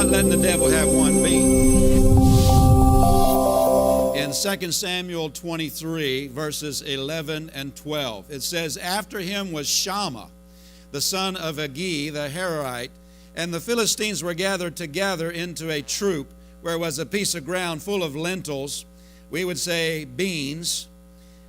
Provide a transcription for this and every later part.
not letting the devil have one beat. In 2 Samuel 23, verses 11 and 12, it says, After him was Shammah, the son of Agee, the Hararite, and the Philistines were gathered together into a troop, where was a piece of ground full of lentils, we would say beans,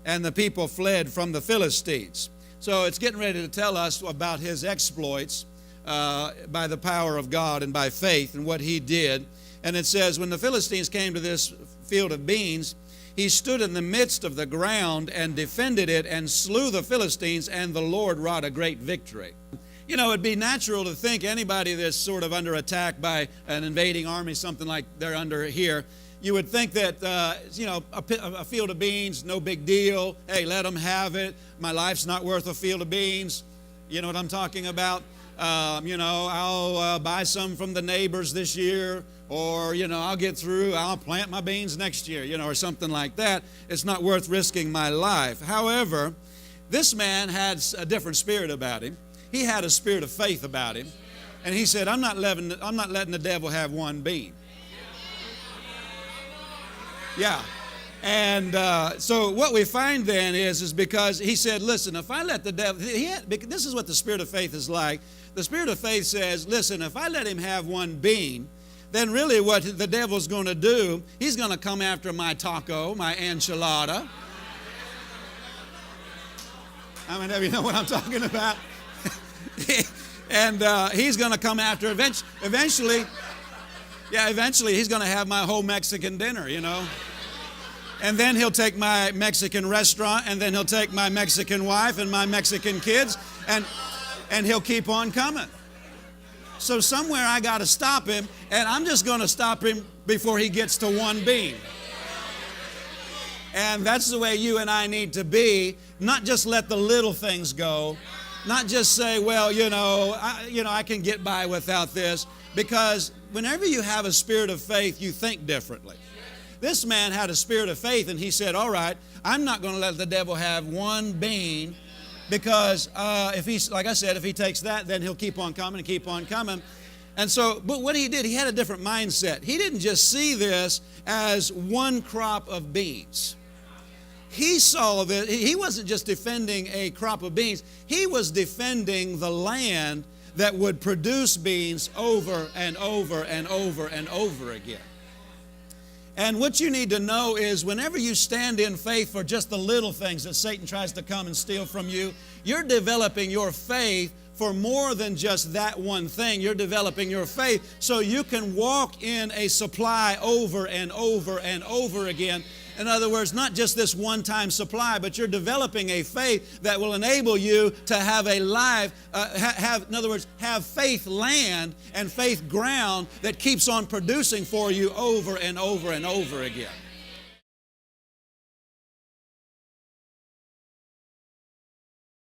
and the people fled from the Philistines. So it's getting ready to tell us about his exploits by the power of God and by faith and what he did. And it says, when the Philistines came to this field of beans, he stood in the midst of the ground and defended it and slew the Philistines, and the Lord wrought a great victory. You know, it'd be natural to think anybody that's sort of under attack by an invading army, something like they're under here, you would think that, a field of beans, no big deal. Hey, let them have it. My life's not worth a field of beans. You know what I'm talking about? I'll buy some from the neighbors this year, or, I'll get through, I'll plant my beans next year, or something like that. It's not worth risking my life. However, this man had a different spirit about him. He had a spirit of faith about him. And he said, I'm not letting the devil have one bean. Yeah. And so what we find then is because he said, listen, if I let the devil, this is what the spirit of faith is like. The spirit of faith says, listen, if I let him have one bean, then really what the devil's going to do, he's going to come after my taco, my enchilada. How many of you know what I'm talking about? And he's going to come after eventually he's going to have my whole Mexican dinner, And then he'll take my Mexican restaurant, and then he'll take my Mexican wife and my Mexican kids, and he'll keep on coming. So somewhere I got to stop him, and I'm just going to stop him before he gets to one bean. And that's the way you and I need to be, not just let the little things go, not just say, well, I can get by without this, because whenever you have a spirit of faith, you think differently. This man had a spirit of faith, and he said, all right, I'm not going to let the devil have one bean, because if he takes that, then he'll keep on coming and keep on coming. And so, but what he did, he had a different mindset. He didn't just see this as one crop of beans. He saw that he wasn't just defending a crop of beans. He was defending the land that would produce beans over and over and over and over again. And what you need to know is whenever you stand in faith for just the little things that Satan tries to come and steal from you, you're developing your faith for more than just that one thing. You're developing your faith so you can walk in a supply over and over and over again. In other words, not just this one-time supply, but you're developing a faith that will enable you to have a life, have faith land and faith ground that keeps on producing for you over and over and over again.